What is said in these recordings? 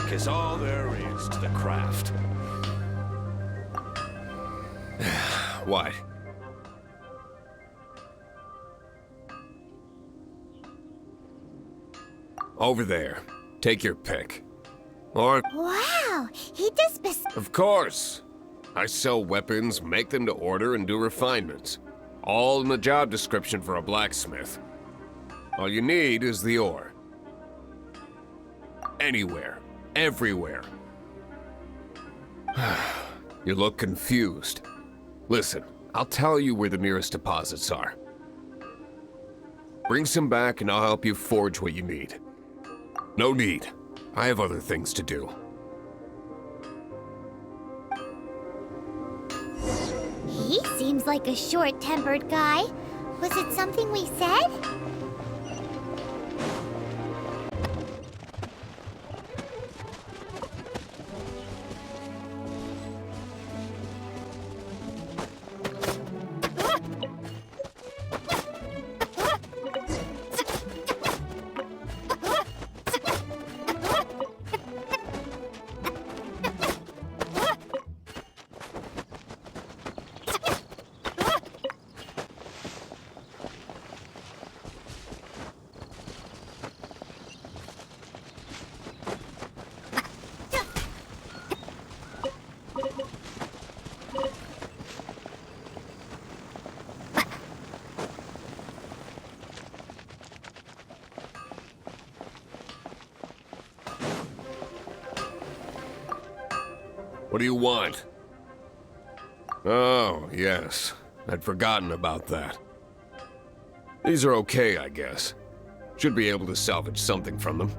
Luck is all there is to the craft. What? Over there. Take your pick. Or... Wow, he does Of course. I sell weapons, make them to order, and do refinements. All in the job description for a blacksmith. All you need is the ore. Anywhere. Everywhere. You look confused. Listen, I'll tell you where the nearest deposits are. Bring some back and I'll help you forge what you need. No need. I have other things to do. He seems like a short-tempered guy. Was it something we said? What do you want? Oh, yes. I'd forgotten about that. These are okay, I guess. Should be able to salvage something from them.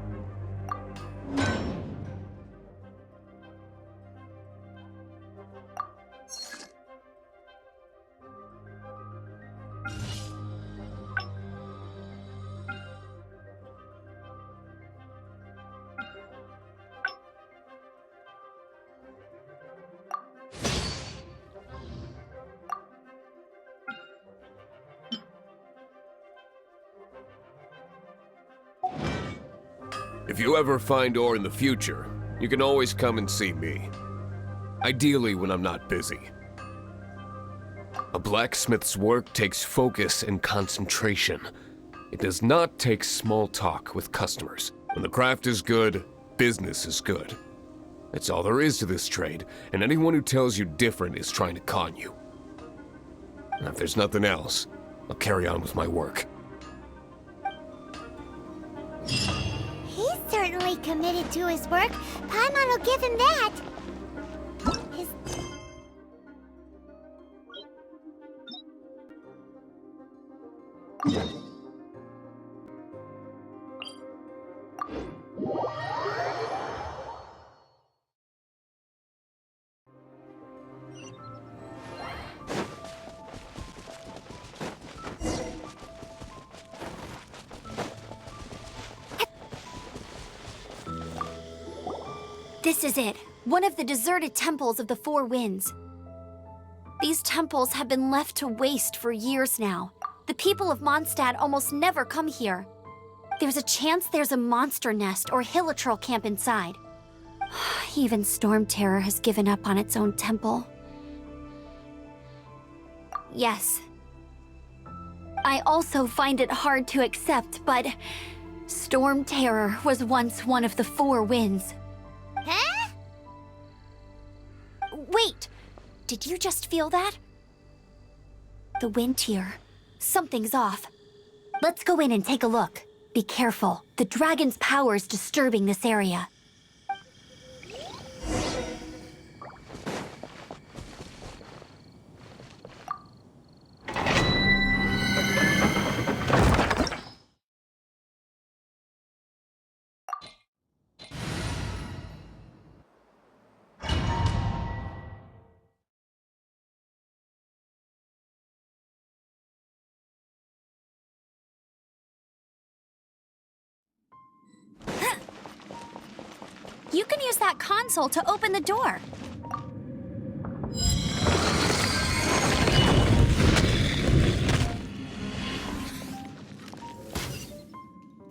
If you ever find ore in the future, you can always come and see me. Ideally when I'm not busy. A blacksmith's work takes focus and concentration. It does not take small talk with customers. When the craft is good, business is good. That's all there is to this trade, and anyone who tells you different is trying to con you. And if there's nothing else, I'll carry on with my work. He's certainly committed to his work. Paimon will give him that. His... This is it. One of the deserted temples of the Four Winds. These temples have been left to waste for years now. The people of Mondstadt almost never come here. There's a chance there's a monster nest or hilitrol camp inside. Even Storm Terror has given up on its own temple. Yes. I also find it hard to accept, but Storm Terror was once one of the Four Winds. Huh? Wait! Did you just feel that? The wind here. Something's off. Let's go in and take a look. Be careful. The dragon's power is disturbing this area. You can use that console to open the door.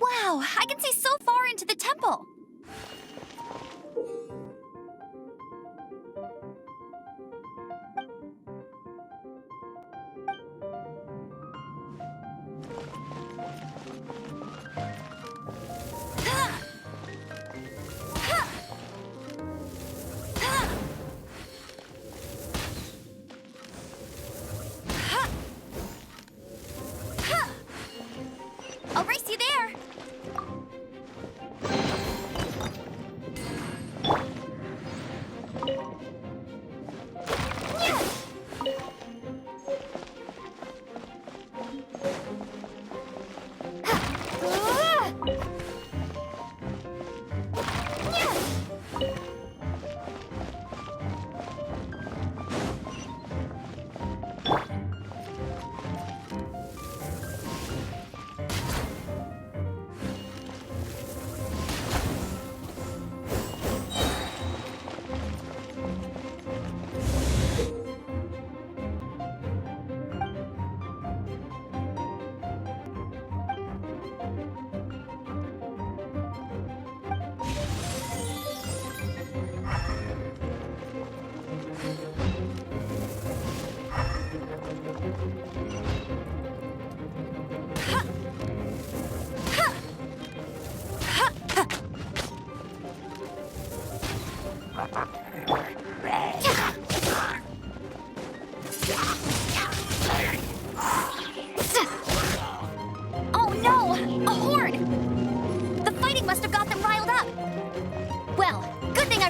Wow, I can see so far into the temple.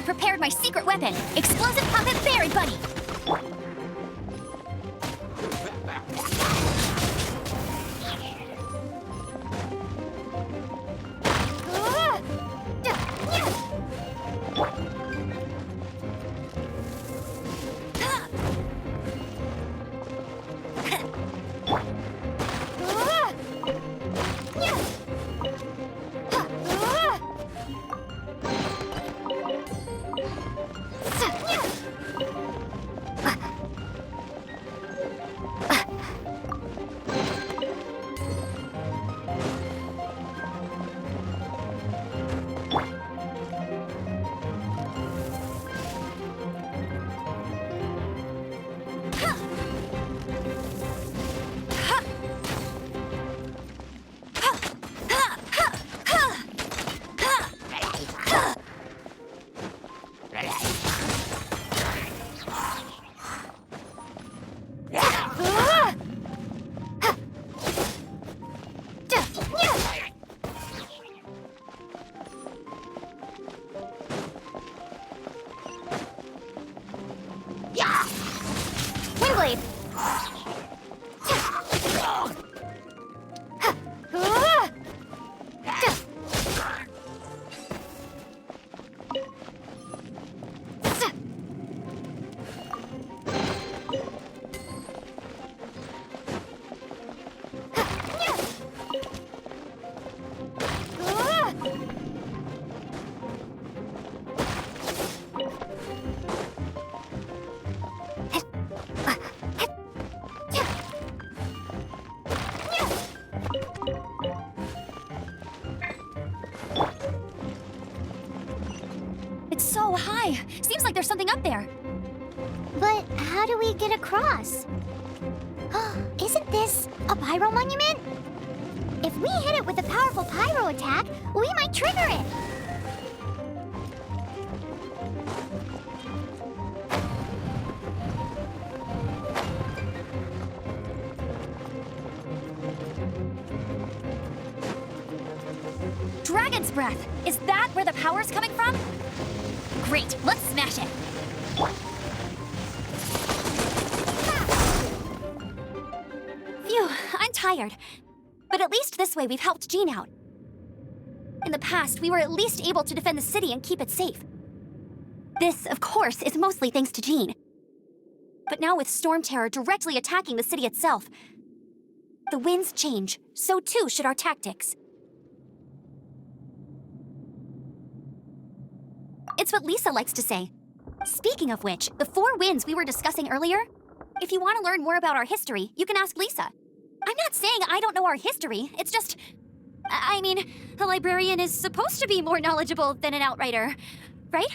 I've prepared my secret weapon, Explosive Puppet Berry Bunny. Windblade! It's so high. Seems like there's something up there. But how do we get across? Isn't this a pyro monument? If we hit it with a powerful pyro attack, we might trigger it. Dragon's Breath! Is that where the power's coming from? Great, let's smash it! Phew, I'm tired. But at least this way we've helped Jean out. In the past, we were at least able to defend the city and keep it safe. This, of course, is mostly thanks to Jean. But now with Storm Terror directly attacking the city itself, the winds change, so too should our tactics. It's what Lisa likes to say. Speaking of which, the 4 winds we were discussing earlier, if you want to learn more about our history, you can ask Lisa. I'm not saying I don't know our history, it's just... I mean, a librarian is supposed to be more knowledgeable than an outrider, right?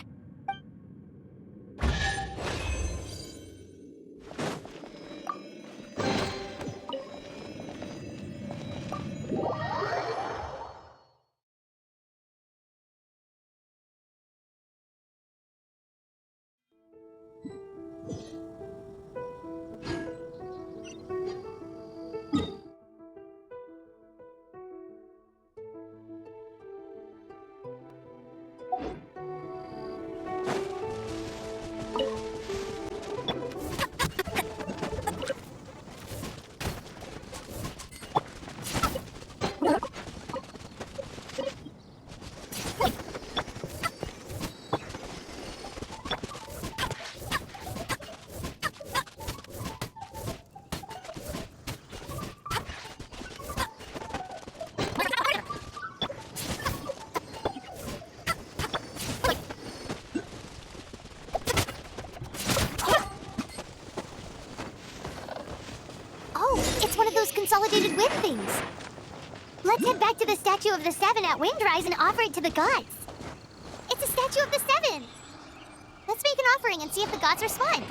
Consolidated wind things. Let's head back to the statue of the 7 at Windrise and offer it to the gods. It's a statue of the 7. Let's make an offering and see if the gods respond.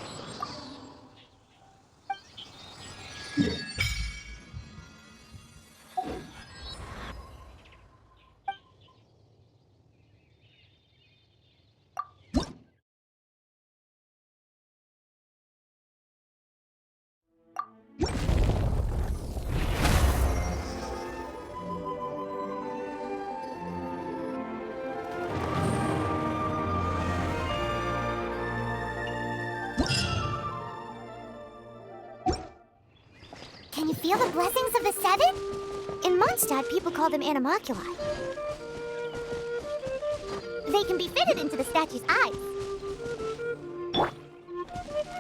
Can you feel the blessings of the seven? In Mondstadt, people call them animalculi. They can be fitted into the statue's eyes.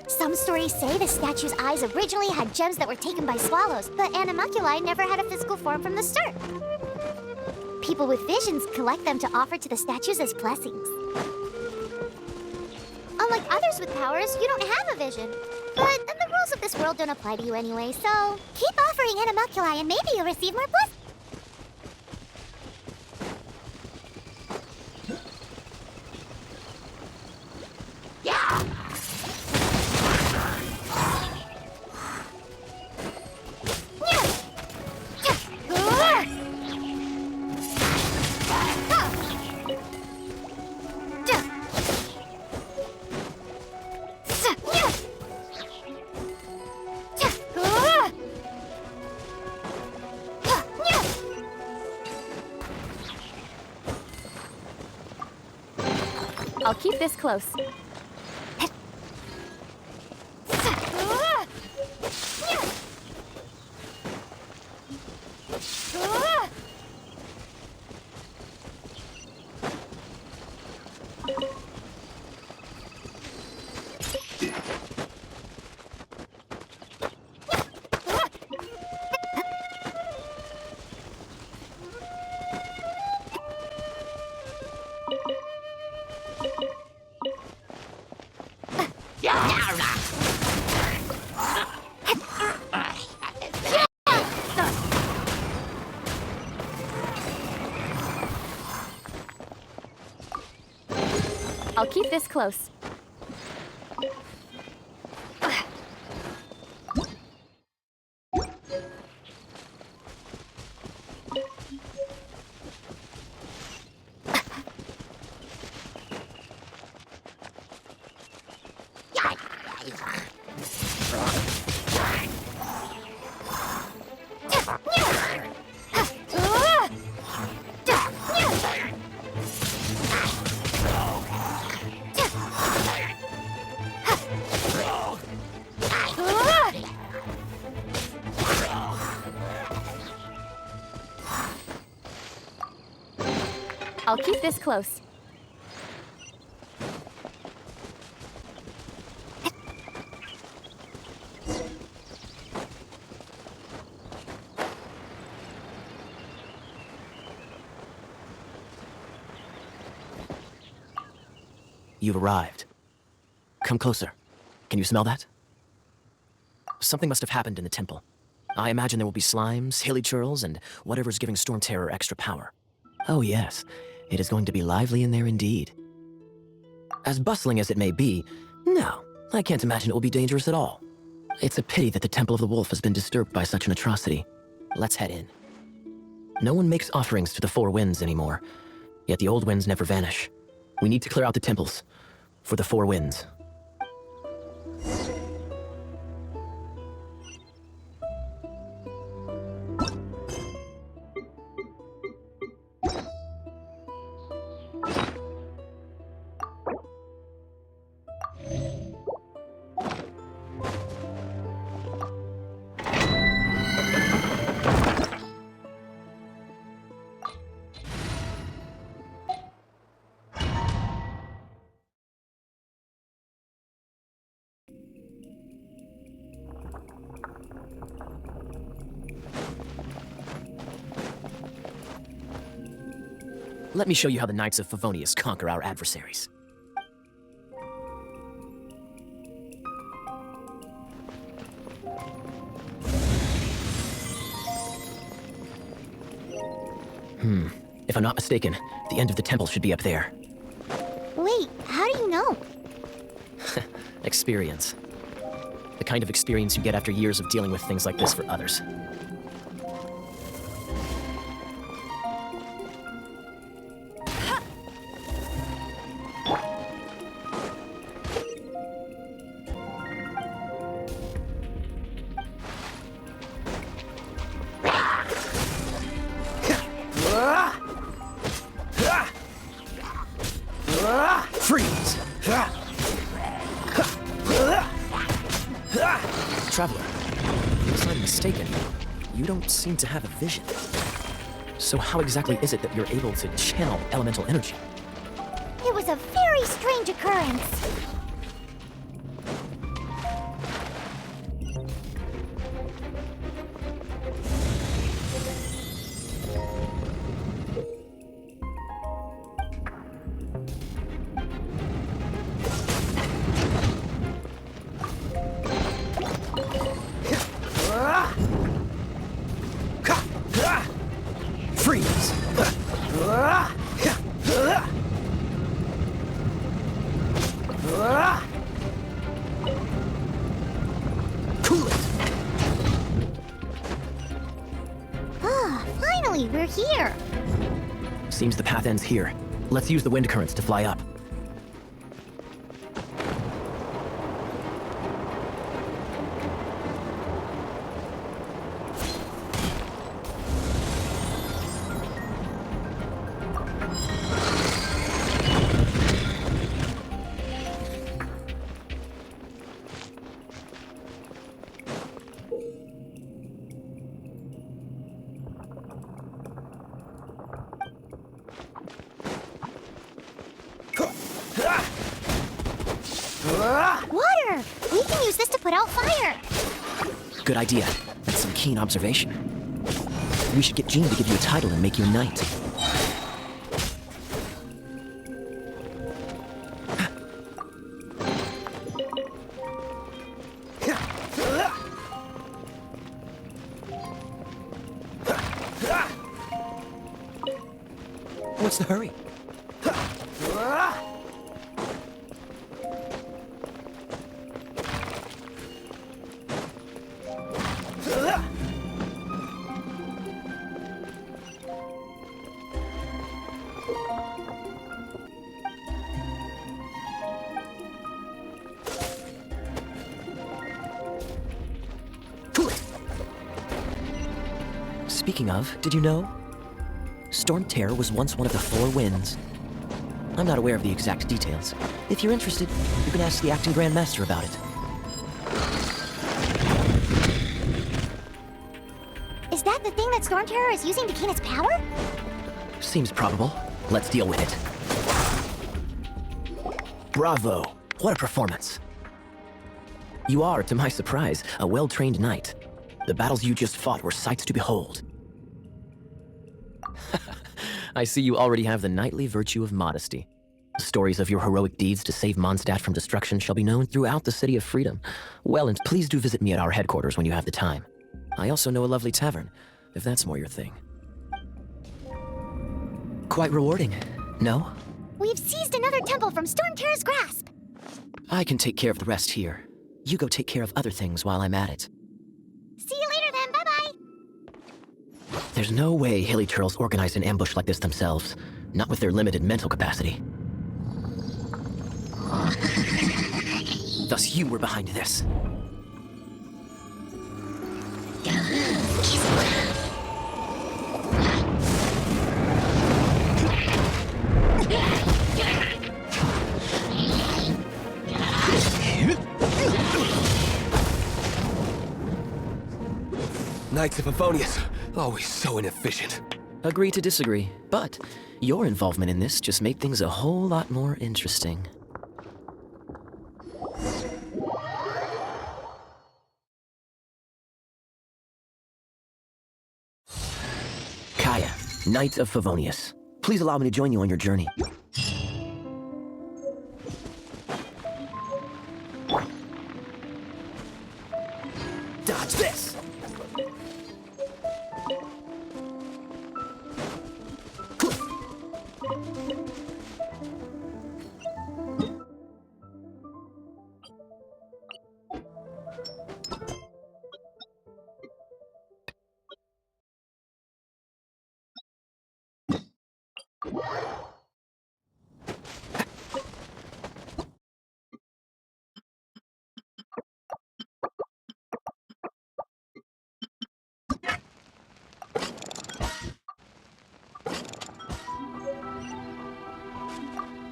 Some stories say the statue's eyes originally had gems that were taken by swallows, but animalculi never had a physical form from the start. People with visions collect them to offer to the statues as blessings. Unlike others with powers, you don't have a vision. But then the rules of this world don't apply to you anyway, so keep offering animalculi and maybe you'll receive more blessings. I'll keep this close. I'll keep this close. I'll keep this close. You've arrived. Come closer. Can you smell that? Something must have happened in the temple. I imagine there will be slimes, hilly churls, and whatever's giving Storm Terror extra power. Oh yes, it is going to be lively in there indeed. As bustling as it may be, no, I can't imagine it will be dangerous at all. It's a pity that the Temple of the Wolf has been disturbed by such an atrocity. Let's head in. No one makes offerings to the Four Winds anymore, yet the old winds never vanish. We need to clear out the temples for the Four Winds. Let me show you how the Knights of Favonius conquer our adversaries. If I'm not mistaken, the end of the temple should be up there. Wait, how do you know? Experience. The kind of experience you get after years of dealing with things like this for others. Freeze! Traveler, unless I'm mistaken, you don't seem to have a vision. So how exactly is it that you're able to channel elemental energy? It was a very strange occurrence. Freeze! Cool it! Ah, finally, we're here. Seems the path ends here. Let's use the wind currents to fly up. Water! We can use this to put out fire. Good idea. That's some keen observation. We should get Jean to give you a title and make you a knight. What's the hurry? Speaking of, did you know? Storm Terror was once one of the Four Winds. I'm not aware of the exact details. If you're interested, you can ask the acting Grand Master about it. Is that the thing that Storm Terror is using to gain its power? Seems probable. Let's deal with it. Bravo! What a performance. You are, to my surprise, a well-trained knight. The battles you just fought were sights to behold. I see you already have the knightly virtue of modesty. Stories of your heroic deeds to save Mondstadt from destruction shall be known throughout the City of Freedom. Well, and please do visit me at our headquarters when you have the time. I also know a lovely tavern, if that's more your thing. Quite rewarding, no? We've seized another temple from Storm Terror's grasp. I can take care of the rest here. You go take care of other things while I'm at it. See you later then, bye-bye. There's no way hilly turtles organize an ambush like this themselves, not with their limited mental capacity. Thus you were behind this. Knights of Favonius, always so inefficient. Agree to disagree, but your involvement in this just made things a whole lot more interesting. Kaeya, Knight of Favonius. Please allow me to join you on your journey. Dodge this!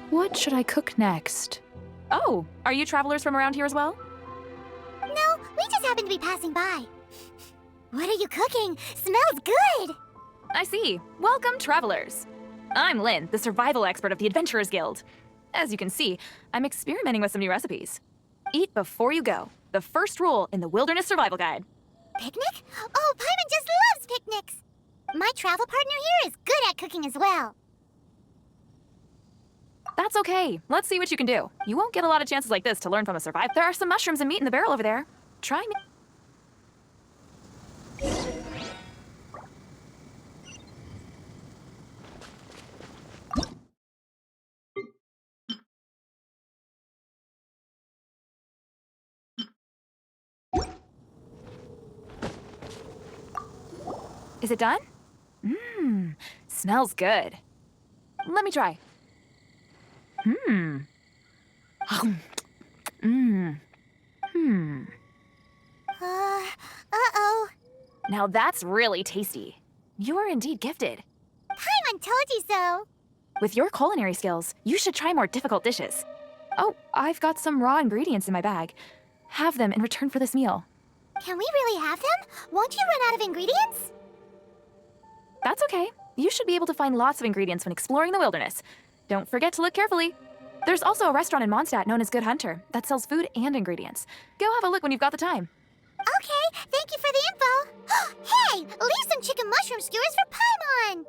What should I cook next? Oh, are you travelers from around here as well? No, we just happen happened to be passing by. What are you cooking? Smells good! I see. Welcome, travelers. I'm Lynn, the survival expert of the Adventurers Guild. As you can see, I'm experimenting with some new recipes. Eat before you go. The first rule in the Wilderness Survival Guide. Picnic? Oh, Paimon just loves picnics! My travel partner here is good at cooking as well. That's okay. Let's see what you can do. You won't get a lot of chances like this to learn from a survivor. There are some mushrooms and meat in the barrel over there. Try me. Is it done? Mmm, smells good. Let me try. Uh-oh. Now that's really tasty. You are indeed gifted. Paimon told you so. With your culinary skills, you should try more difficult dishes. Oh, I've got some raw ingredients in my bag. Have them in return for this meal. Can we really have them? Won't you run out of ingredients? That's okay. You should be able to find lots of ingredients when exploring the wilderness. Don't forget to look carefully. There's also a restaurant in Mondstadt known as Good Hunter that sells food and ingredients. Go have a look when you've got the time. Okay, thank you for the info. Hey, leave some chicken mushroom skewers for Paimon.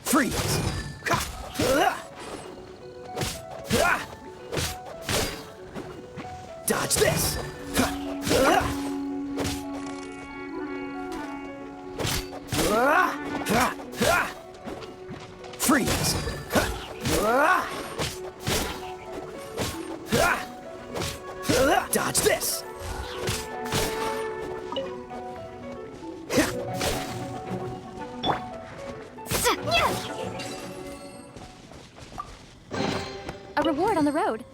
Freeze! Dodge this! Freeze! Dodge this! A reward on the road.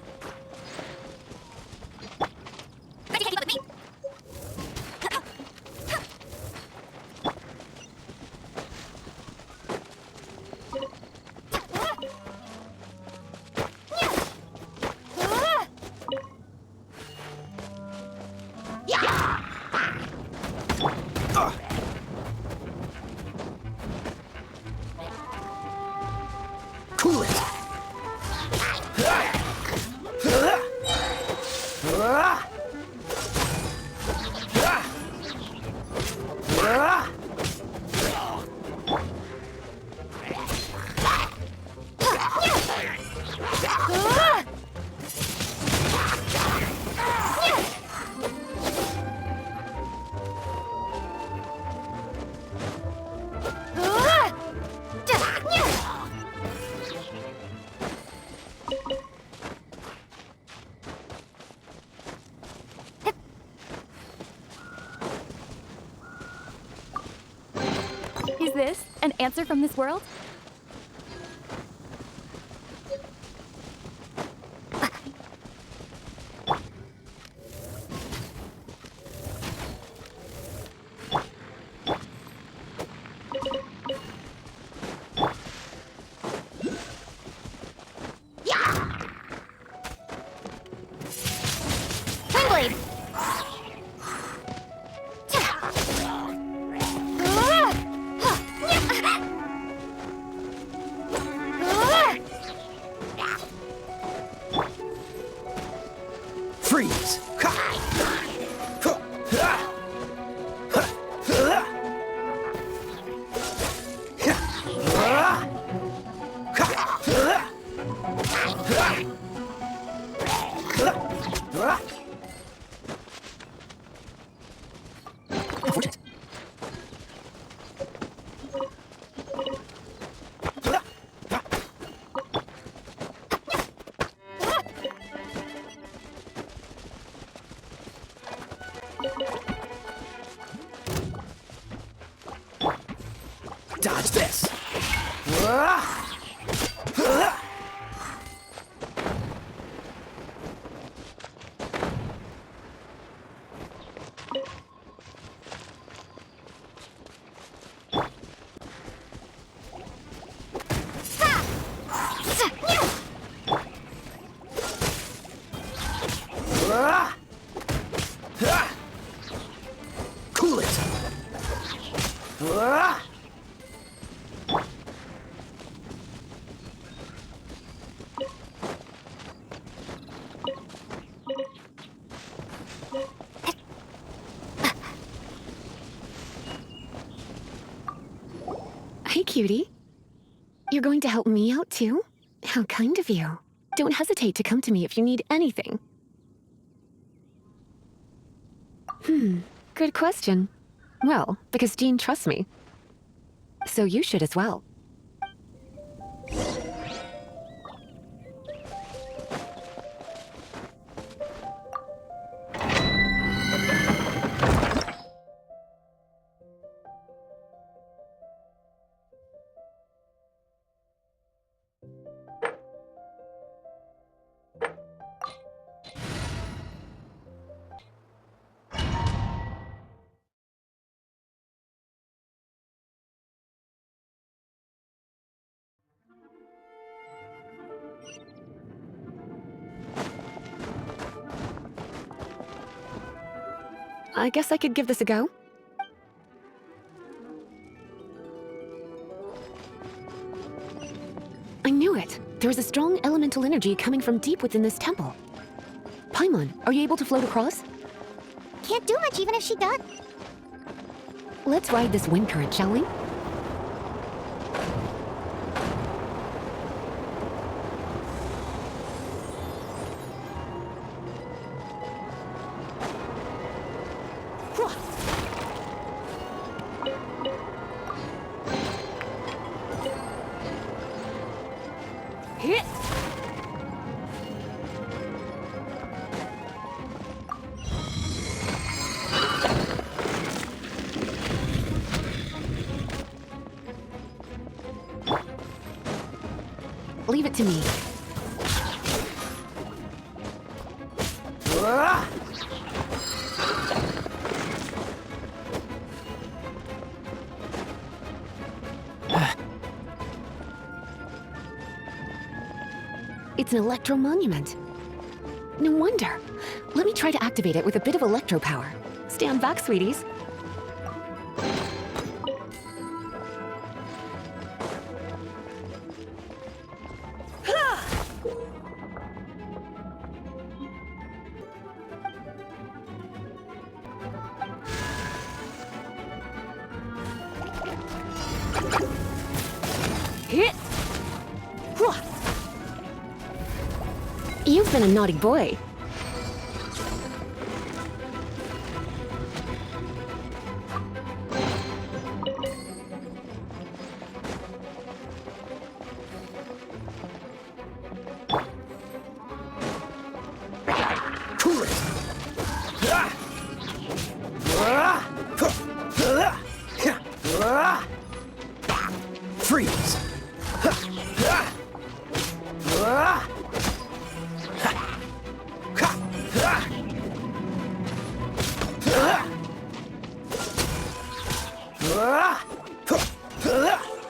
Cool it! Is this an answer from this world? Windblade. Freeze! Unfortunate. Dodge this! cutie. You're going to help me out too? How kind of you. Don't hesitate to come to me if you need anything. Good question. Well, because Jean trusts me. So you should as well. I guess I could give this a go. I knew it. There is a strong elemental energy coming from deep within this temple. Paimon, are you able to float across? Can't do much even if she does. Let's ride this wind current, shall we? Leave it to me. It's an electro monument. No wonder. Let me try to activate it with a bit of electro power. Stand back, sweeties. You've been a naughty boy. Freeze!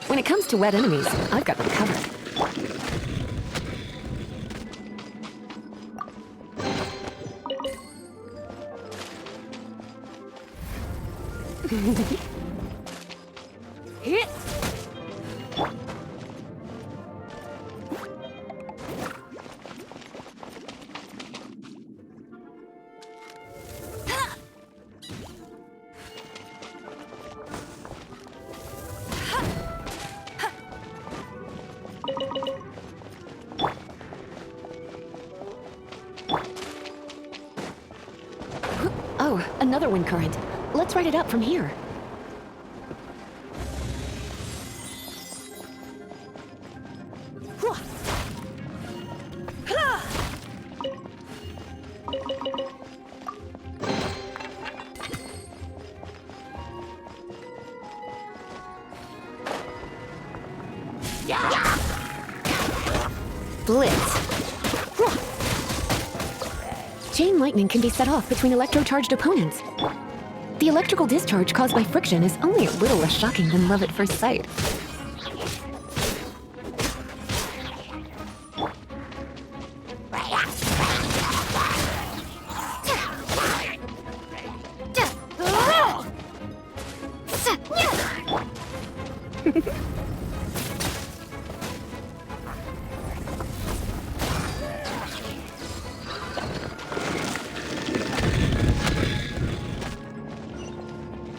When it comes to wet enemies, I've got them covered. Oh, another wind current. Let's ride it up from here. Blitz. Chain lightning can be set off between electro-charged opponents. The electrical discharge caused by friction is only a little less shocking than love at first sight.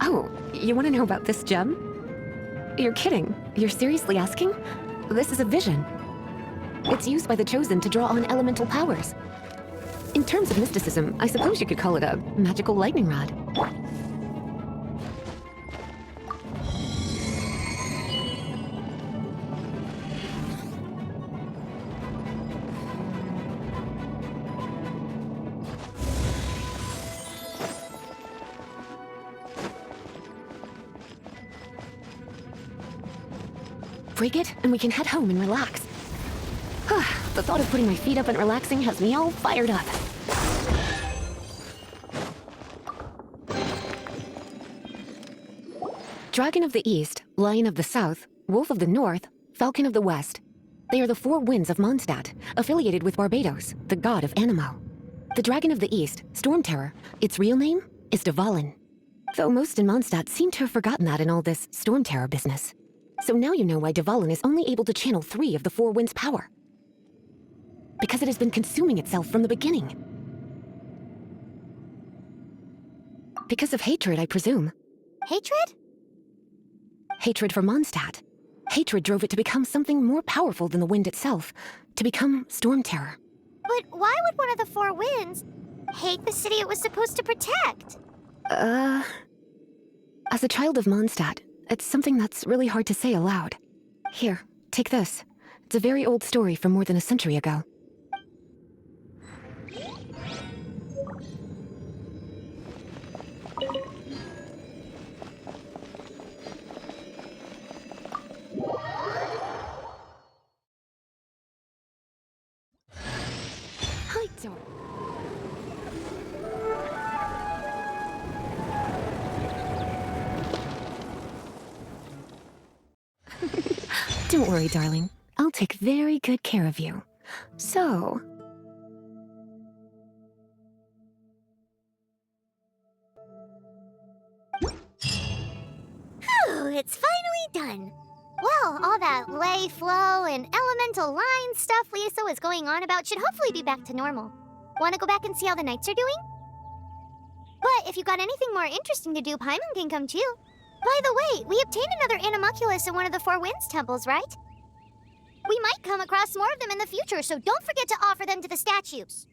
Oh, you want to know about this gem? You're kidding. You're seriously asking? This is a vision. It's used by the Chosen to draw on elemental powers. In terms of mysticism, I suppose you could call it a magical lightning rod. Break it, and we can head home and relax. The thought of putting my feet up and relaxing has me all fired up. Dragon of the East, Lion of the South, Wolf of the North, Falcon of the West. They are the four winds of Mondstadt, affiliated with Barbados, the god of Anemo. The Dragon of the East, Storm Terror, its real name is Dvalin. Though most in Mondstadt seem to have forgotten that in all this Storm Terror business. So now you know why Dvalin is only able to channel 3 of the four winds' power. Because it has been consuming itself from the beginning. Because of hatred, I presume. Hatred? Hatred for Mondstadt. Hatred drove it to become something more powerful than the wind itself, to become Storm Terror. But why would one of the four winds hate the city it was supposed to protect? As a child of Mondstadt, it's something that's really hard to say aloud. Here, take this. It's a very old story from more than a century ago. Hi, Dor. Don't worry, darling. I'll take very good care of you. So... Phew, it's finally done. Well, all that lay, flow, and elemental line stuff Lisa was going on about should hopefully be back to normal. Want to go back and see how the knights are doing? But if you got anything more interesting to do, Paimon can come too. By the way, we obtained another Animalculus in one of the Four Winds temples, right? We might come across more of them in the future, so don't forget to offer them to the statues.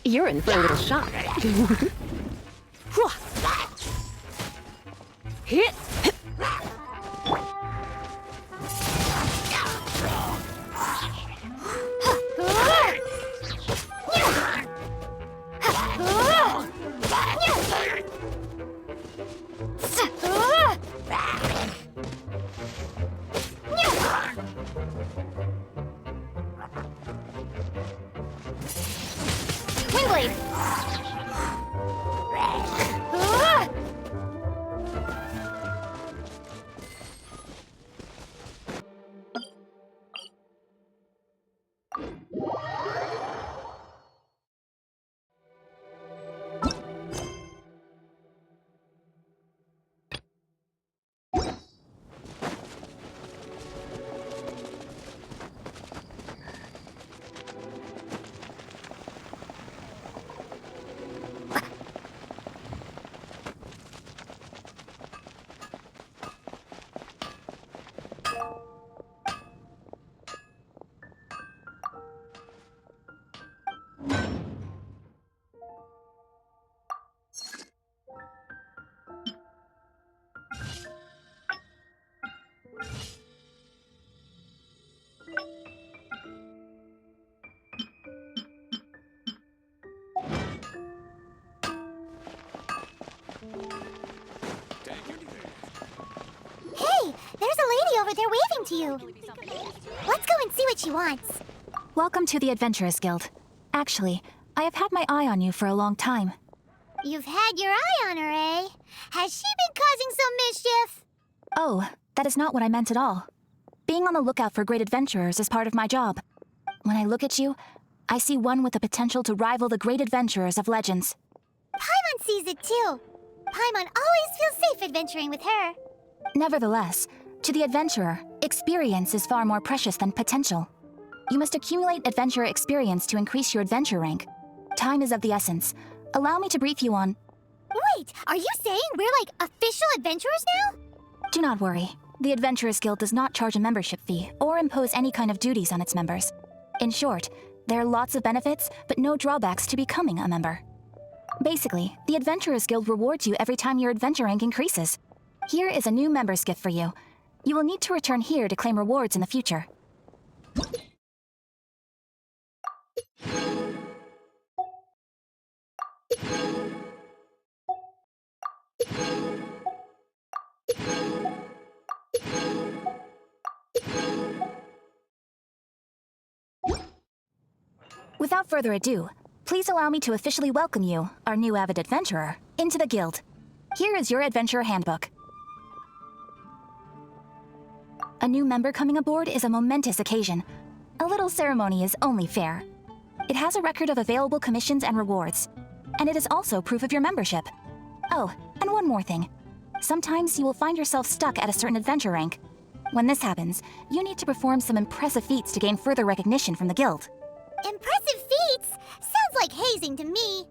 You're in for a little shock. Hit! Windblade! talking to you. Let's go and see what she wants. Welcome to the Adventurers Guild. Actually, I have had my eye on you for a long time. You've had your eye on her, eh? Has she been causing some mischief? Oh, that is not what I meant at all. Being on the lookout for great adventurers is part of my job. When I look at you, I see one with the potential to rival the great adventurers of legends. Paimon sees it too. Paimon always feels safe adventuring with her. Nevertheless, to the adventurer, experience is far more precious than potential. You must accumulate adventurer experience to increase your adventure rank. Time is of the essence. Allow me to brief you on... Wait, are you saying we're like official adventurers now? Do not worry. The Adventurers Guild does not charge a membership fee or impose any kind of duties on its members. In short, there are lots of benefits, but no drawbacks to becoming a member. Basically, the Adventurers Guild rewards you every time your adventure rank increases. Here is a new member's gift for you. You will need to return here to claim rewards in the future. Without further ado, please allow me to officially welcome you, our new avid adventurer, into the guild. Here is your adventurer handbook. A new member coming aboard is a momentous occasion. A little ceremony is only fair. It has a record of available commissions and rewards, and it is also proof of your membership. Oh, and one more thing. Sometimes you will find yourself stuck at a certain adventure rank. When this happens, you need to perform some impressive feats to gain further recognition from the guild. Impressive feats? Sounds like hazing to me.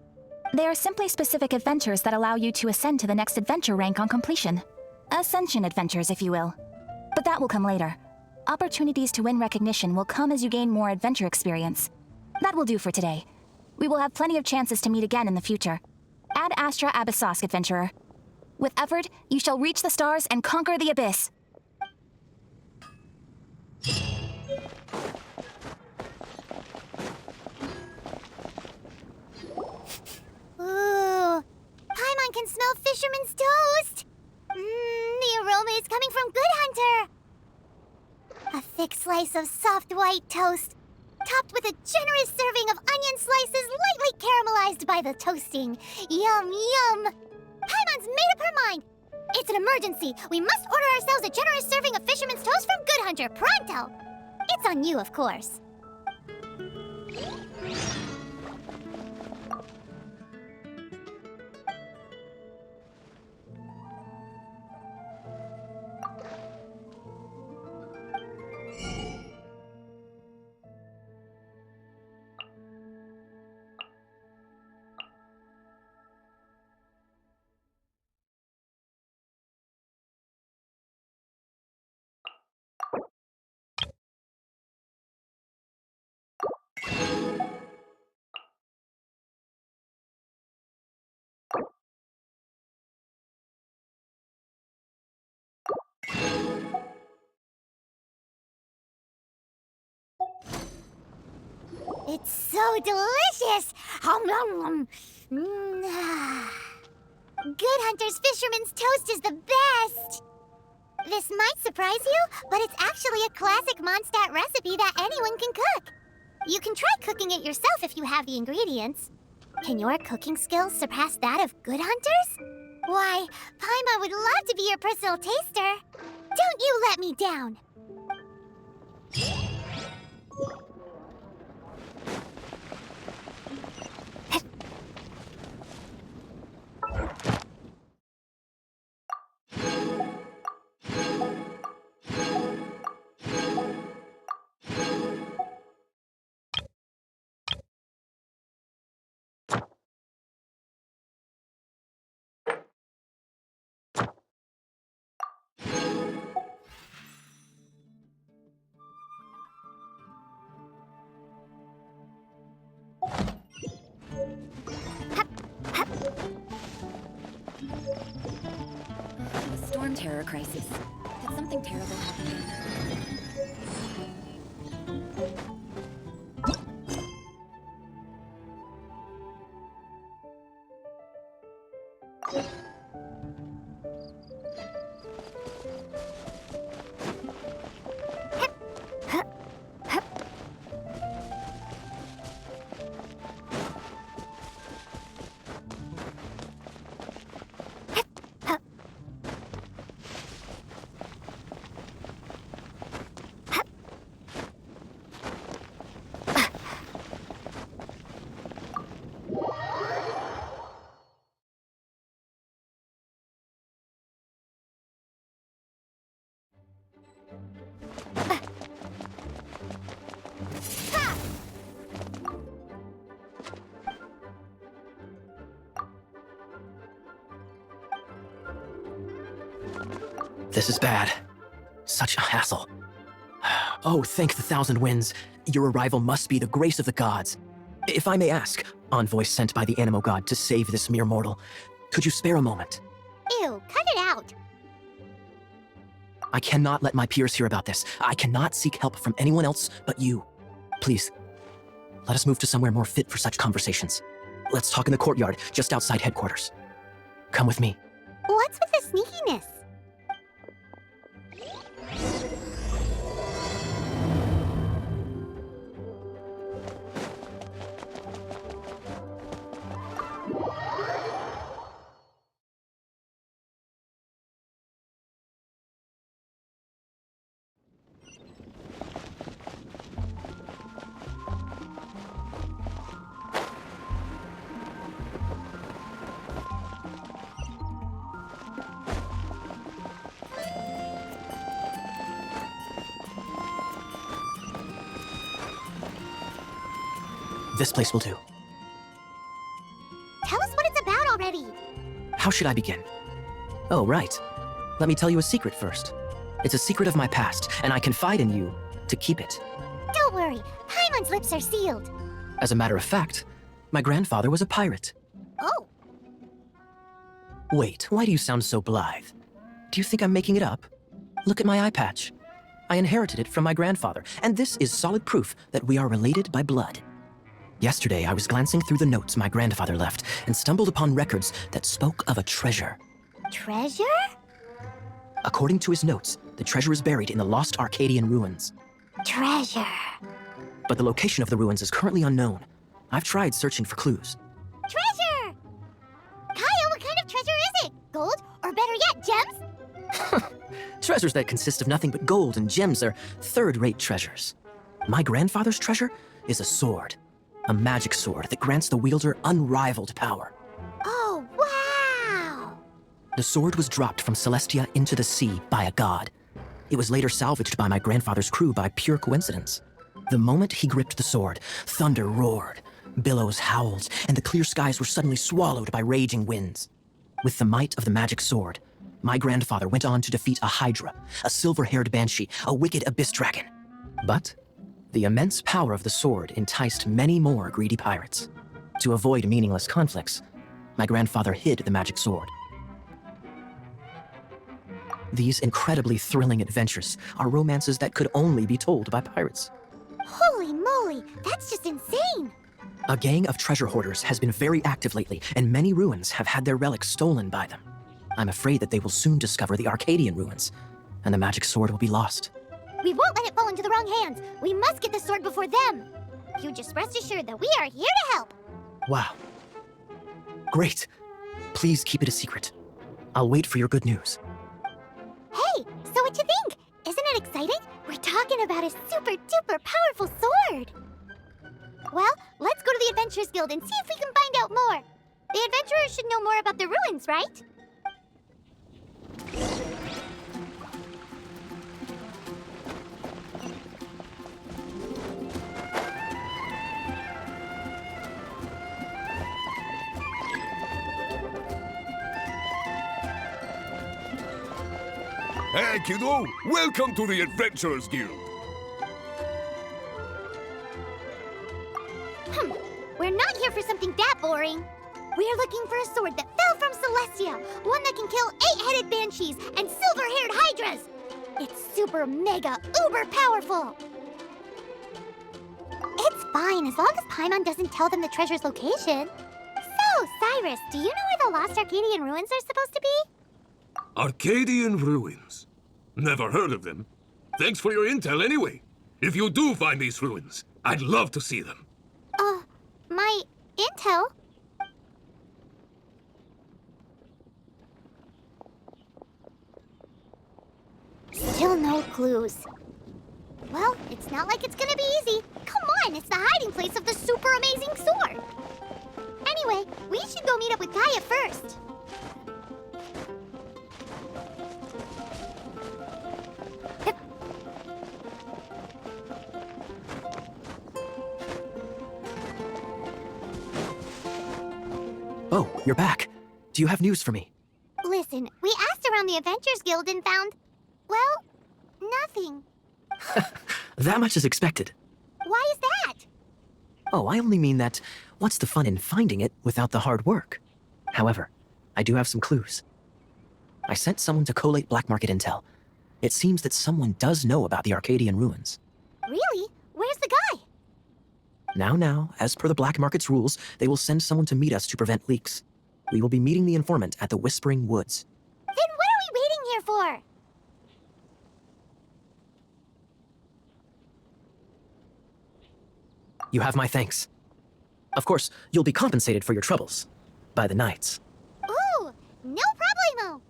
They are simply specific adventures that allow you to ascend to the next adventure rank on completion. Ascension adventures, if you will. But that will come later. Opportunities to win recognition will come as you gain more adventure experience. That will do for today. We will have plenty of chances to meet again in the future. Ad Astra Abyssosk, adventurer. With effort, you shall reach the stars and conquer the abyss. Ooh, Paimon can smell fisherman's toast. The aroma is coming from Good Hunter. A thick slice of soft white toast, topped with a generous serving of onion slices lightly caramelized by the toasting. Yum, yum. Paimon's made up her mind. It's an emergency. We must order ourselves a generous serving of fisherman's toast from Good Hunter, pronto. It's on you, of course. It's so delicious! Good Hunter's Fisherman's Toast is the best! This might surprise you, but it's actually a classic Mondstadt recipe that anyone can cook. You can try cooking it yourself if you have the ingredients. Can your cooking skills surpass that of Good Hunter's? Why, Paimon would love to be your personal taster. Don't you let me down! Storm terror crisis. Did something terrible happen here? This is bad. Such a hassle. Oh, thank the thousand winds. Your arrival must be the grace of the gods. If I may ask, envoy sent by the Animo god to save this mere mortal, could you spare a moment? Ew, cut it out. I cannot let my peers hear about this. I cannot seek help from anyone else but you. Please, let us move to somewhere more fit for such conversations. Let's talk in the courtyard, just outside headquarters. Come with me. What's with the sneakiness? This place will do. Tell us what it's about already. How should I begin? Oh, right. Let me tell you a secret first. It's a secret of my past, and I confide in you to keep it. Don't worry, Paimon's lips are sealed. As a matter of fact, my grandfather was a pirate. Oh, Wait, why do you sound so blithe? Do you think I'm making it up? Look at my eye patch. I inherited it from my grandfather, and this is solid proof that we are related by blood. Yesterday, I was glancing through the notes my grandfather left and stumbled upon records that spoke of a treasure. treasure? According to his notes, the treasure is buried in the lost Arcadian ruins. Treasure. But the location of the ruins is currently unknown. I've tried searching for clues. Treasure! Kaeya, what kind of treasure is it? Gold? Or better yet, gems? Treasures that consist of nothing but gold and gems are third-rate treasures. My grandfather's treasure is a sword. A magic sword that grants the wielder unrivaled power. Oh, wow! The sword was dropped from Celestia into the sea by a god. It was later salvaged by my grandfather's crew by pure coincidence. The moment he gripped the sword, thunder roared, billows howled, and the clear skies were suddenly swallowed by raging winds. With the might of the magic sword, my grandfather went on to defeat a hydra, a silver-haired banshee, a wicked abyss dragon. But the immense power of the sword enticed many more greedy pirates. To avoid meaningless conflicts, my grandfather hid the magic sword. These incredibly thrilling adventures are romances that could only be told by pirates. Holy moly, that's just insane! A gang of treasure hoarders has been very active lately, and many ruins have had their relics stolen by them. I'm afraid that they will soon discover the Arcadian ruins, and the magic sword will be lost. We won't let it fall into the wrong hands. We must get the sword before them. You just rest assured that we are here to help. Wow. Great. Please keep it a secret. I'll wait for your good news. Hey, so what you think? Isn't it exciting? We're talking about a super duper powerful sword. Well, let's go to the Adventurers Guild and see if we can find out more. The adventurers should know more about the ruins, right? Hey, kiddo! Welcome to the Adventurers Guild! We're not here for something that boring. We're looking for a sword that fell from Celestia, one that can kill 8-headed banshees and silver-haired hydras. It's super mega uber powerful. It's fine as long as Paimon doesn't tell them the treasure's location. So, Cyrus, do you know where the lost Arcadian ruins are supposed to be? Arcadian ruins. Never heard of them. Thanks for your intel anyway. If you do find these ruins, I'd love to see them. My intel? Still no clues. Well, it's not like it's gonna be easy. Come on, it's the hiding place of the super amazing sword. Anyway, we should go meet up with Kaeya first. Oh, you're back. Do you have news for me? Listen, we asked around the Adventurers Guild and found Well, nothing. That much is expected. Why is that? Oh, I only mean that what's the fun in finding it without the hard work? However, I do have some clues. I sent someone to collate black market intel. It seems that someone does know about the Arcadian ruins. Really? Where's the guy? Now, as per the black market's rules, they will send someone to meet us to prevent leaks. We will be meeting the informant at the Whispering Woods. Then what are we waiting here for? You have my thanks. Of course, you'll be compensated for your troubles. By the knights. Ooh, no problemo.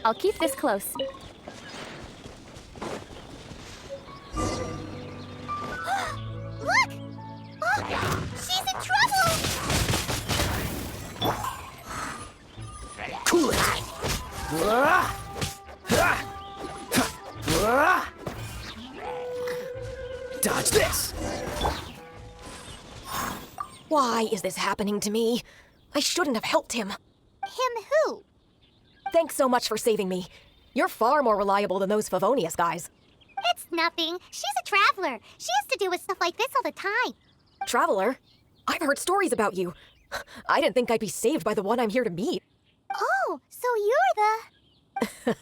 I'll keep this close. Look! Oh, she's in trouble! Cool it! Dodge this! Why is this happening to me? I shouldn't have helped him. Him who? Thanks so much for saving me. You're far more reliable than those Favonius guys. It's nothing. She's a traveler. She has to deal with stuff like this all the time. Traveler? I've heard stories about you. I didn't think I'd be saved by the one I'm here to meet. Oh, so you're the...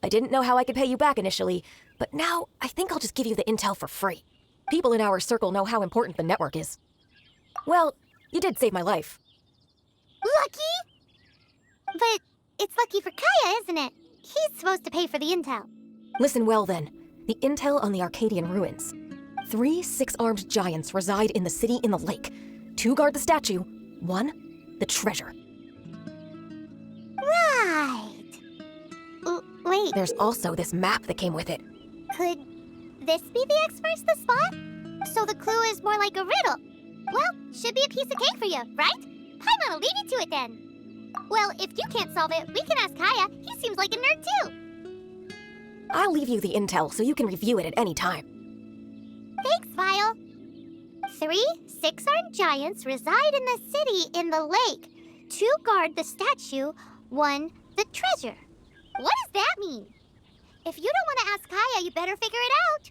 I didn't know how I could pay you back initially, but now I think I'll just give you the intel for free. People in our circle know how important the network is. Well, you did save my life. Lucky? But it's lucky for Kaeya, isn't it? He's supposed to pay for the intel. Listen well then. The intel on the Arcadian ruins. 3 six-armed giants reside in the city in the lake. 2 guard the statue. 1, the treasure. Right. Wait, There's also this map that came with it. could this be the X-Force the spot? So the clue is more like a riddle. Well, should be a piece of cake for you, right? Paimon will leave you to it then. Well, if you can't solve it, we can ask Kaeya. He seems like a nerd too. I'll leave you the intel so you can review it at any time. Thanks, Vile. 3 six-armed giants reside in the city in the lake. 2 guard the statue, 1 the treasure. What does that mean? If you don't want to ask Kaeya, you better figure it out.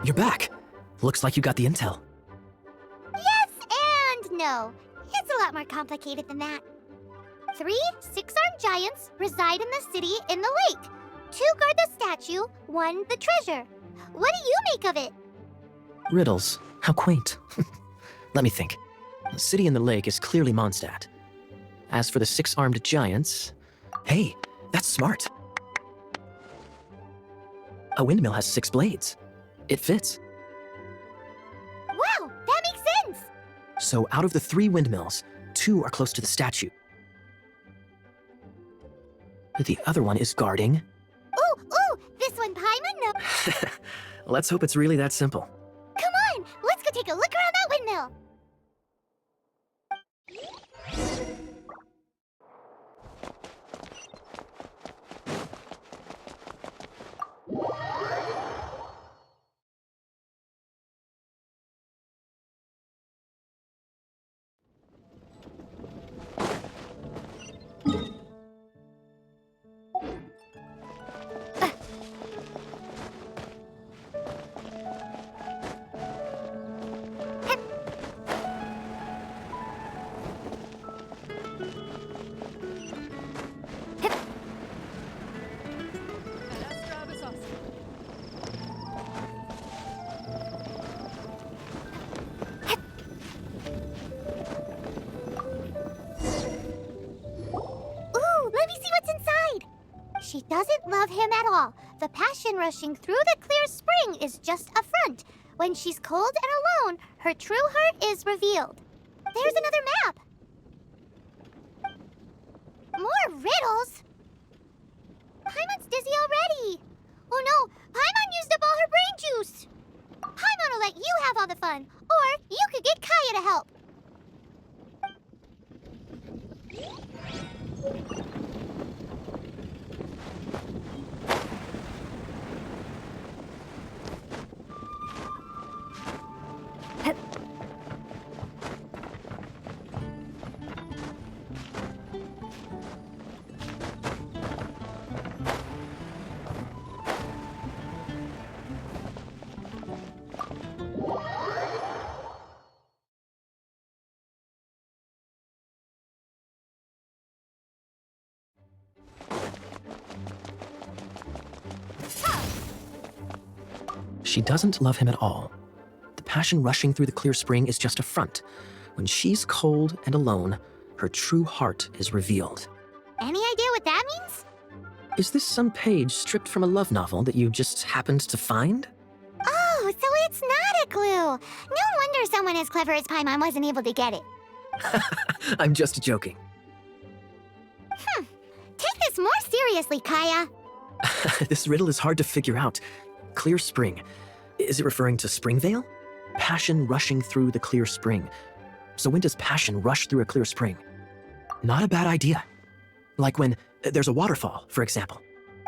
You're back. Looks like you got the intel. Yes and no. It's a lot more complicated than that. 3 six-armed giants reside in the city in the lake. 2 guard the statue, 1 the treasure. What do you make of it? Riddles. How quaint. Let me think. The city in the lake is clearly Mondstadt. As for the 6-armed giants... Hey, that's smart. A windmill has 6 blades. It fits. Wow, that makes sense. So out of the 3 windmills, 2 are close to the statue. The other one is guarding... Ooh, this one Paimon knows. Let's hope it's really that simple. Come on, let's go take a look around that windmill. love him at all. The passion rushing through the clear spring is just a front. When she's cold and alone, her true heart is revealed. There's another map. More riddles? Paimon's dizzy already. Oh no, Paimon used up all her brain juice. Paimon will let you have all the fun, or you could get Kaeya to help. She doesn't love him at all. The passion rushing through the clear spring is just a front. When she's cold and alone, her true heart is revealed. Any idea what that means? Is this some page stripped from a love novel that you just happened to find? Oh, so it's not a clue. No wonder someone as clever as Paimon wasn't able to get it. I'm just joking. Take this more seriously, Kaeya. This riddle is hard to figure out. Clear spring. Is it referring to Springvale? Passion rushing through the clear spring. So when does passion rush through a clear spring? Not a bad idea. Like when there's a waterfall, for example.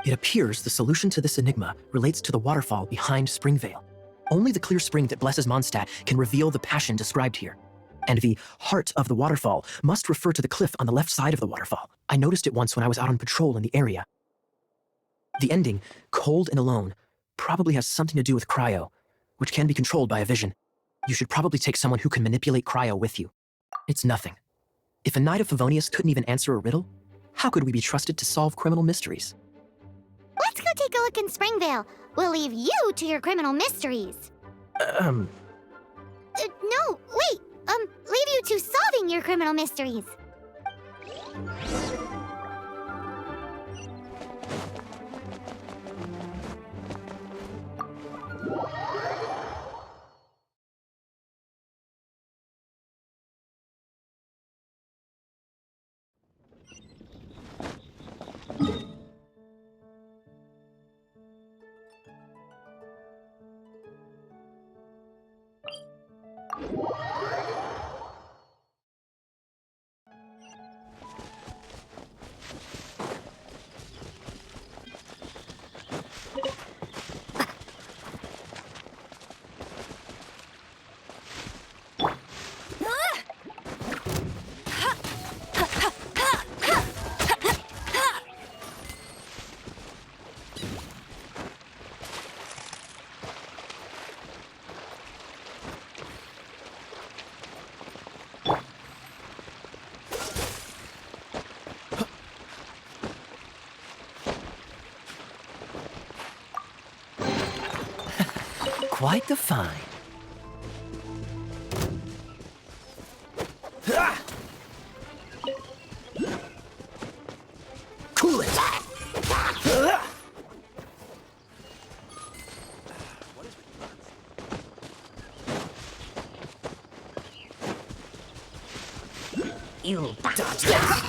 It appears the solution to this enigma relates to the waterfall behind Springvale. Only the clear spring that blesses Mondstadt can reveal the passion described here. And the heart of the waterfall must refer to the cliff on the left side of the waterfall. I noticed it once when I was out on patrol in the area. The ending, cold and alone, probably has something to do with cryo, which can be controlled by a vision. You should probably take someone who can manipulate cryo with you. It's nothing. If a knight of Favonius couldn't even answer a riddle, how could we be trusted to solve criminal mysteries? Let's go take a look in Springvale. We'll leave you to your criminal mysteries. No, wait. Leave you to solving your criminal mysteries. Quite the find. Cool it! You dodge this!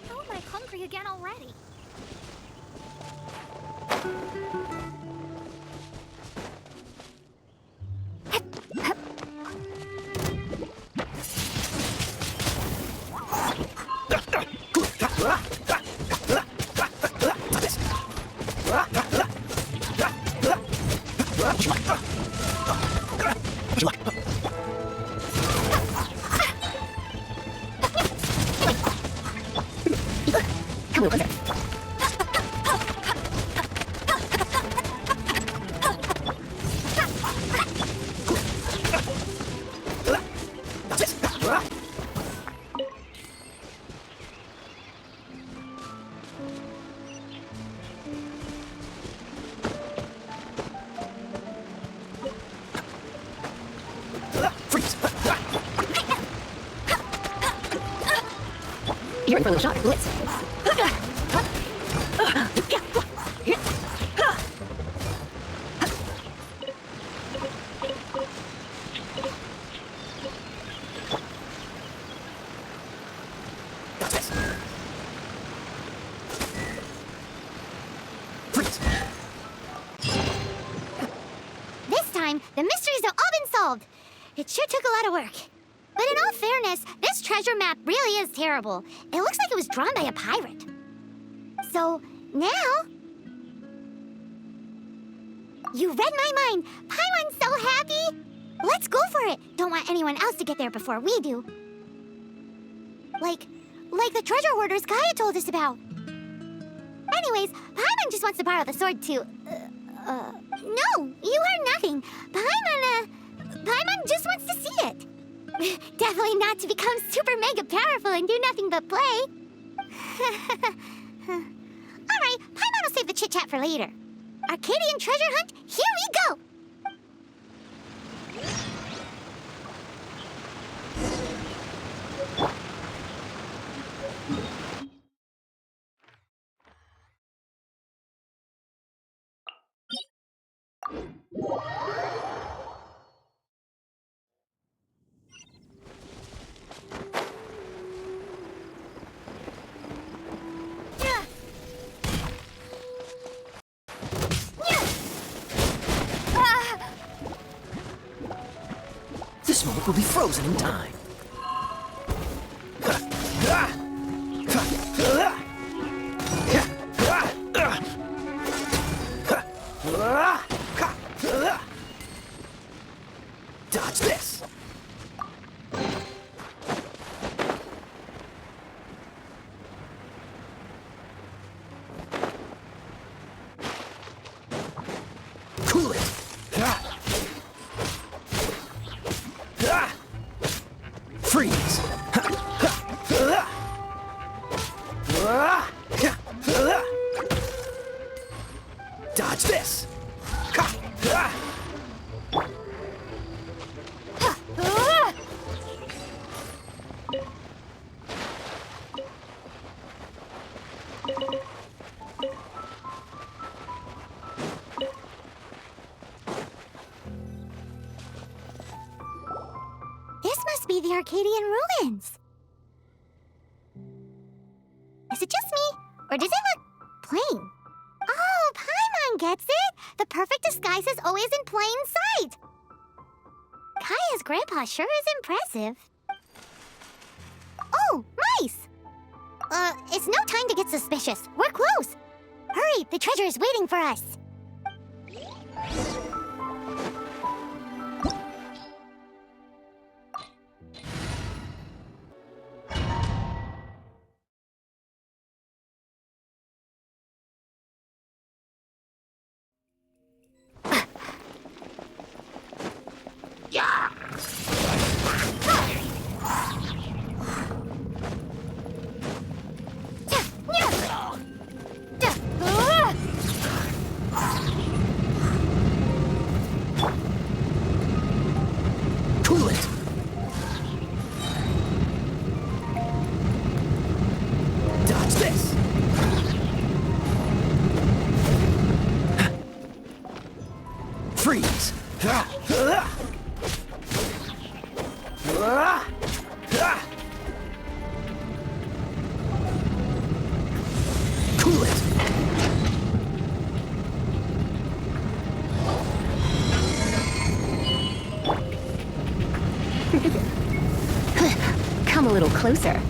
How am I hungry again already? Come a little closer. You're in for a little shock. Let's. This time, the mysteries have all been solved. It sure took a lot of work. But in all fairness, this treasure map really is terrible. It looks like it was drawn by a pirate. So, now... You read my mind! Paimon's so happy! Let's go for it! Don't want anyone else to get there before we do. Like the treasure hoarders Kaeya told us about. Anyways, Paimon just wants to borrow the sword to... No, you heard nothing. Paimon just wants to see it. Definitely not to become super mega powerful and do nothing but play. Alright, Paimon will save the chit-chat for later. Arcadian treasure hunt, here we go! This moment will be frozen in time. Dodge this. Cool it. Freeze. Dodge this. This must be the Arcadian ruins. Is it just me, or does it look plain? Oh, Paimon gets it! The perfect disguise is always in plain sight! Kaeya's grandpa sure is impressive. Oh, mice! It's no time to get suspicious. We're close! Hurry, the treasure is waiting for us! Cool it. Dodge this. Freeze. Cool it. Come a little closer.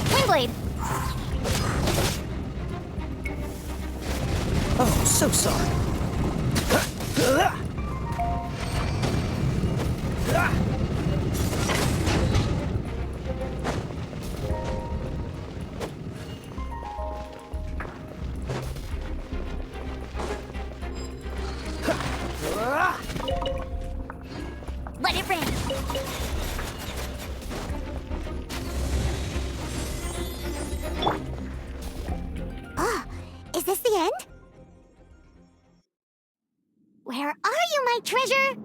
Windblade. Oh, so sorry. Let it rain. Ah, is this the end? Where are you, my treasure?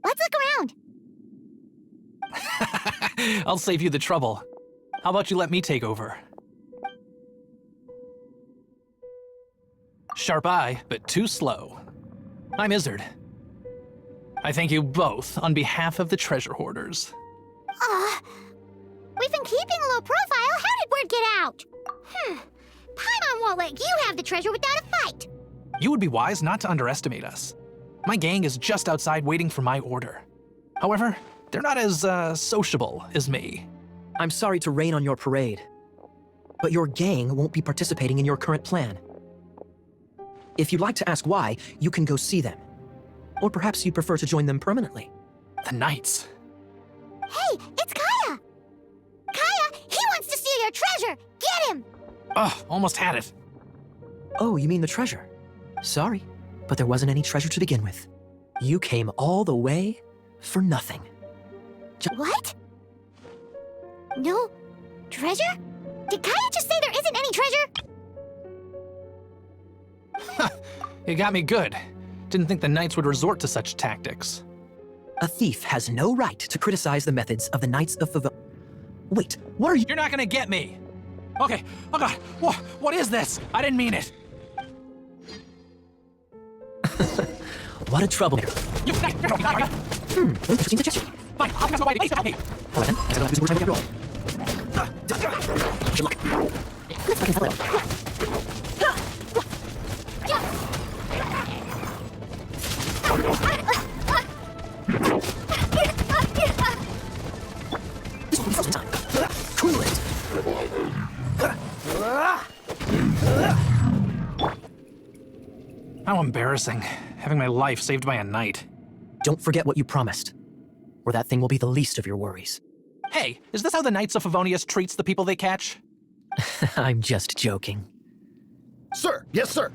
Let's look around. I'll save you the trouble. How about you let me take over? Sharp eye, but too slow. I'm Izzard. I thank you both on behalf of the treasure hoarders. We've been keeping a low profile. How did word get out? Paimon won't let you have the treasure without a fight. You would be wise not to underestimate us. My gang is just outside waiting for my order. However, they're not as, sociable as me. I'm sorry to rain on your parade, but your gang won't be participating in your current plan. If you'd like to ask why, you can go see them. Or perhaps you'd prefer to join them permanently. The Knights. Hey, it's Kaeya! Kaeya, he wants to steal your treasure! Get him! Ugh, almost had it. Oh, you mean the treasure? Sorry, but there wasn't any treasure to begin with. You came all the way for nothing. What? No treasure? Did Kaeya just say there isn't any treasure? You got me good. Didn't think the Knights would resort to such tactics. A thief has no right to criticize the methods of the Knights of Favonius. Wait, what are you— You're not gonna get me! Okay, oh god, what is this? I didn't mean it! What a troublemaker. Interesting suggestion. Fine, I'll pass away. Well then, I don't have to use more time to get roll. Good luck. Let's fucking follow. This will be frozen time. Cool it. How embarrassing, having my life saved by a knight. Don't forget what you promised, or that thing will be the least of your worries. Hey, is this how the Knights of Favonius treats the people they catch? I'm just joking. Sir, yes, sir.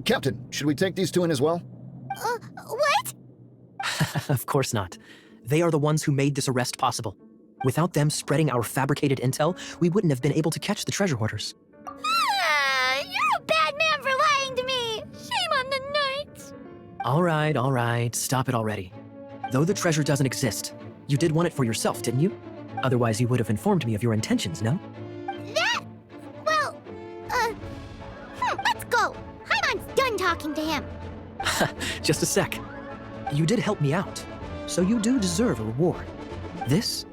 Captain, should we take these two in as well? What? Of course not. They are the ones who made this arrest possible. Without them spreading our fabricated intel, we wouldn't have been able to catch the treasure hoarders. You're a bad man for lying to me. Shame on the Knights. All right, stop it already. Though the treasure doesn't exist, you did want it for yourself, didn't you? Otherwise, you would have informed me of your intentions, no? Well, let's go. Haimon's done talking to him. Just a sec. You did help me out, so you do deserve a reward. This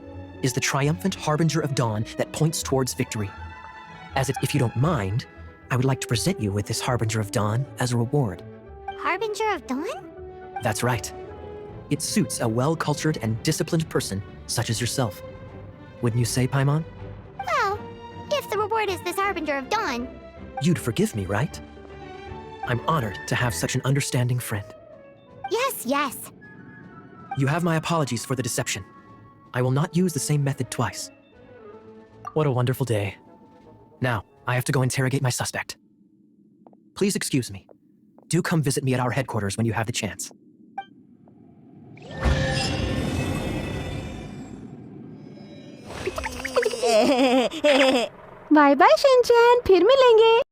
is the triumphant harbinger of dawn that points towards victory. If you don't mind, I would like to present you with this harbinger of dawn as a reward. Harbinger of Dawn? That's right. It suits a well-cultured and disciplined person such as yourself. Wouldn't you say, Paimon? Well, if the reward is this Harbinger of Dawn. You'd forgive me, right? I'm honored to have such an understanding friend. Yes. You have my apologies for the deception. I will not use the same method twice. What a wonderful day. Now, I have to go interrogate my suspect. Please excuse me. Do come visit me at our headquarters when you have the chance. Bye bye Shinchan, फिर मिलेंगे।